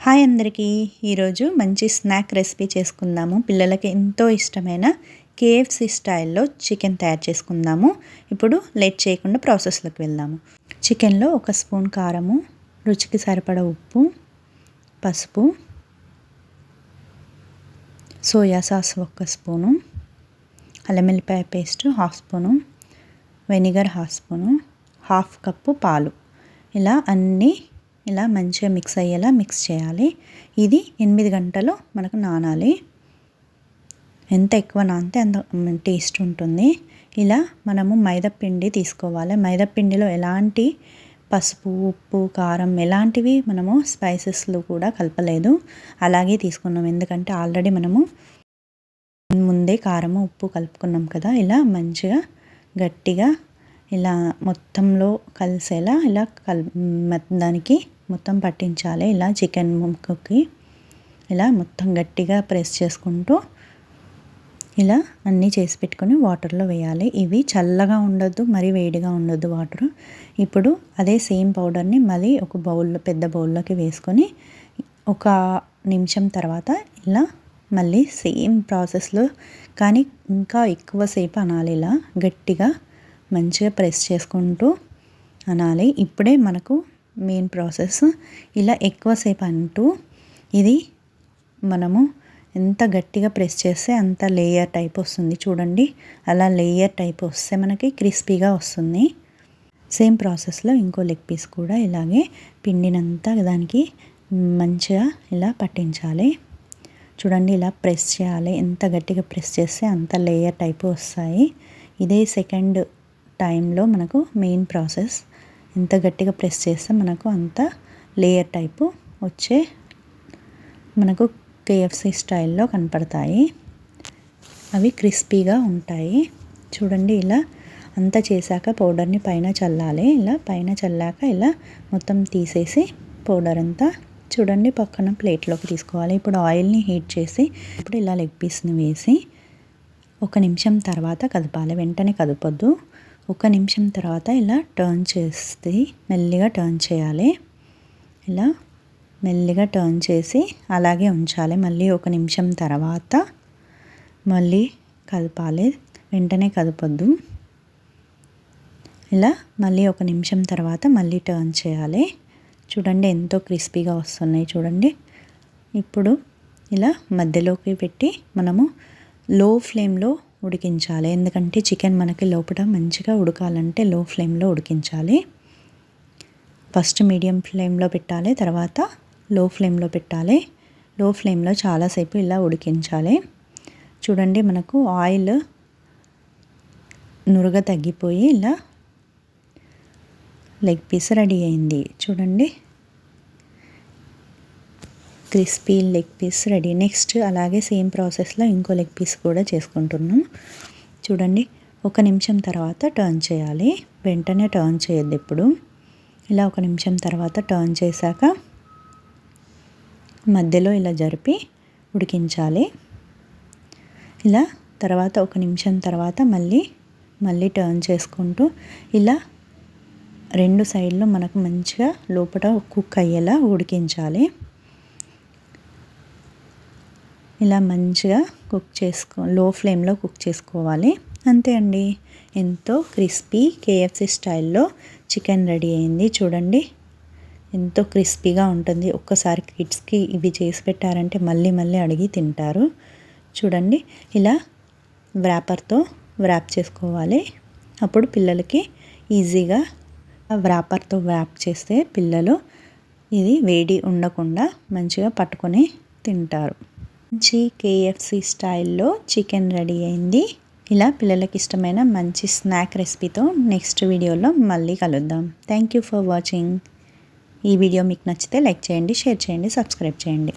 Hi అందరికీ, ఈరోజు మంచి స్నాక్ రెసిపీ చేసుకుందాము. పిల్లలకి ఎంతో ఇష్టమైన కేఎఫ్సి స్టైల్లో చికెన్ తయారు చేసుకుందాము. ఇప్పుడు లేట్ చేయకుండా ప్రాసెస్లోకి వెళ్దాము. చికెన్లో 1 స్పూన్ కారము, రుచికి సరిపడా ఉప్పు, పసుపు, సోయా సాస్ 1 స్పూను, అల్లం వెల్లిపాయ paste 1/2 spoon, vinegar 1/2 spoon, 1/2 cup పాలు. ఇలా మంచిగా మిక్స్ అయ్యేలా మిక్స్ చేయాలి. ఇది 8 గంటలు మనకు నానాలి. ఎంత ఎక్కువ నానితే అంత టేస్ట్ ఉంటుంది. ఇలా మనము మైదా పిండి తీసుకోవాలి. మైదా పిండిలో ఎలాంటి పసుపు, ఉప్పు, కారం ఎలాంటివి మనము స్పైసెస్లు కూడా కలపలేదు. అలాగే తీసుకున్నాం, ఎందుకంటే ఆల్రెడీ మనము ముందే కారము, ఉప్పు కలుపుకున్నాం కదా. ఇలా మంచిగా గట్టిగా ఇలా మొత్తంలో కలిసేలా ఇలా దానికి మొత్తం పట్టించాలి. ఇలా చికెన్ ముక్కకి ఇలా మొత్తం గట్టిగా ప్రెస్ చేసుకుంటూ ఇలా అన్నీ చేసి పెట్టుకొని వాటర్లో వేయాలి. ఇవి చల్లగా ఉండొద్దు, మరీ వేడిగా ఉండొద్దు వాటర్. ఇప్పుడు అదే సేమ్ పౌడర్ని మళ్ళీ ఒక బౌల్లో, పెద్ద బౌల్లోకి వేసుకొని 1 నిమిషం తర్వాత ఇలా మళ్ళీ సేమ్ ప్రాసెస్లో, కానీ ఇంకా ఎక్కువసేపు అనాలి. ఇలా గట్టిగా మంచిగా ప్రెస్ చేసుకుంటూ అనాలి. ఇప్పుడే మనకు మెయిన్ ప్రాసెస్. ఇలా ఎక్కువసేపు అంటూ ఇది మనము ఎంత గట్టిగా ప్రెస్ చేస్తే అంత లేయర్ టైప్ వస్తుంది. చూడండి, అలా లేయర్ టైప్ వస్తే మనకి క్రిస్పీగా వస్తుంది. సేమ్ ప్రాసెస్లో ఇంకో లెగ్ పీస్ కూడా ఇలాగే పిండినంతా దానికి మంచిగా ఇలా పట్టించాలి. చూడండి, ఇలా ప్రెస్ చేయాలి. ఎంత గట్టిగా ప్రెస్ చేస్తే అంత లేయర్ టైప్ వస్తాయి. ఇదే సెకండ్ టైంలో మనకు మెయిన్ ప్రాసెస్. ఎంత గట్టిగా ప్రెస్ చేస్తే మనకు అంత లేయర్ టైపు వచ్చే మనకు కేఎఫ్సి స్టైల్లో కనపడతాయి. అవి క్రిస్పీగా ఉంటాయి. చూడండి, ఇలా అంతా చేశాక పౌడర్ని పైన చల్లాలి. ఇలా పైన చల్లాక ఇలా మొత్తం తీసేసి పౌడర్ అంతా చూడండి పక్కన ప్లేట్లోకి తీసుకోవాలి. ఇప్పుడు ఆయిల్ని హీట్ చేసి ఇప్పుడు ఇలా లెగ్ పీస్ని వేసి 1 నిమిషం తర్వాత కదపాలి. వెంటనే కదపొద్దు. 1 నిమిషం తర్వాత ఇలా టర్న్ చేస్తే మెల్లిగా టర్న్ చేయాలి. ఇలా మెల్లిగా టర్న్ చేసి అలాగే ఉంచాలి. మళ్ళీ 1 నిమిషం తర్వాత మళ్ళీ కదపాలి. వెంటనే కదపొద్దు. ఇలా మళ్ళీ 1 నిమిషం తర్వాత మళ్ళీ టర్న్ చేయాలి. చూడండి, ఎంతో క్రిస్పీగా వస్తున్నాయి. చూడండి, ఇప్పుడు ఇలా మధ్యలోకి పెట్టి మనము లో ఫ్లేమ్లో ఉడికించాలి. ఎందుకంటే చికెన్ మనకి లోపల మంచిగా ఉడకాలంటే లో ఫ్లేమ్లో ఉడికించాలి. ఫస్ట్ మీడియం ఫ్లేమ్లో పెట్టాలి, తర్వాత లో ఫ్లేమ్లో పెట్టాలి. లో ఫ్లేమ్లో చాలాసేపు ఇలా ఉడికించాలి. చూడండి, మనకు ఆయిల్ నురగ తగ్గిపోయి ఇలా లెగ్ పీస్ రెడీ అయింది. చూడండి, crispy leg piece ready. Next అలాగే సేమ్ ప్రాసెస్లో ఇంకో లెగ్ పీస్ కూడా చేసుకుంటున్నాం. చూడండి, 1 నిమిషం తర్వాత టర్న్ చేయాలి. వెంటనే టర్న్ చేయొద్దు. ఇప్పుడు ఇలా 1 నిమిషం తర్వాత టర్న్ చేశాక మధ్యలో ఇలా జరిపి ఉడికించాలి. ఇలా తర్వాత 1 నిమిషం తర్వాత మళ్ళీ టర్న్ చేసుకుంటూ ఇలా 2 సైడ్లో మనకు మంచిగా లోపల కుక్ అయ్యేలా ఉడికించాలి. ఇలా మంచిగా లో ఫ్లేమ్లో కుక్ చేసుకోవాలి. అంతే అండి, ఎంతో క్రిస్పీ కేఎఫ్సి స్టైల్లో చికెన్ రెడీ అయింది. చూడండి, ఎంతో క్రిస్పీగా ఉంటుంది. ఒక్కసారి కిడ్స్కి ఇవి చేసి పెట్టారంటే మళ్ళీ మళ్ళీ అడిగి తింటారు. చూడండి, ఇలా వ్రాపర్తో వ్రాప్ చేసుకోవాలి. అప్పుడు పిల్లలకి ఈజీగా వ్రాపర్తో వ్రాప్ చేస్తే పిల్లలు ఇది వేడి ఉండకుండా మంచిగా పట్టుకొని తింటారు. మంచి కేఎఫ్సి స్టైల్లో చికెన్ రెడీ అయింది. ఇలా పిల్లలకి ఇష్టమైన మంచి స్నాక్ రెసిపీతో నెక్స్ట్ వీడియోలో మళ్ళీ కలుద్దాం. Thank you for watching. ఈ వీడియో మీకు నచ్చితే లైక్ చేయండి, షేర్ చేయండి, సబ్స్క్రైబ్ చేయండి.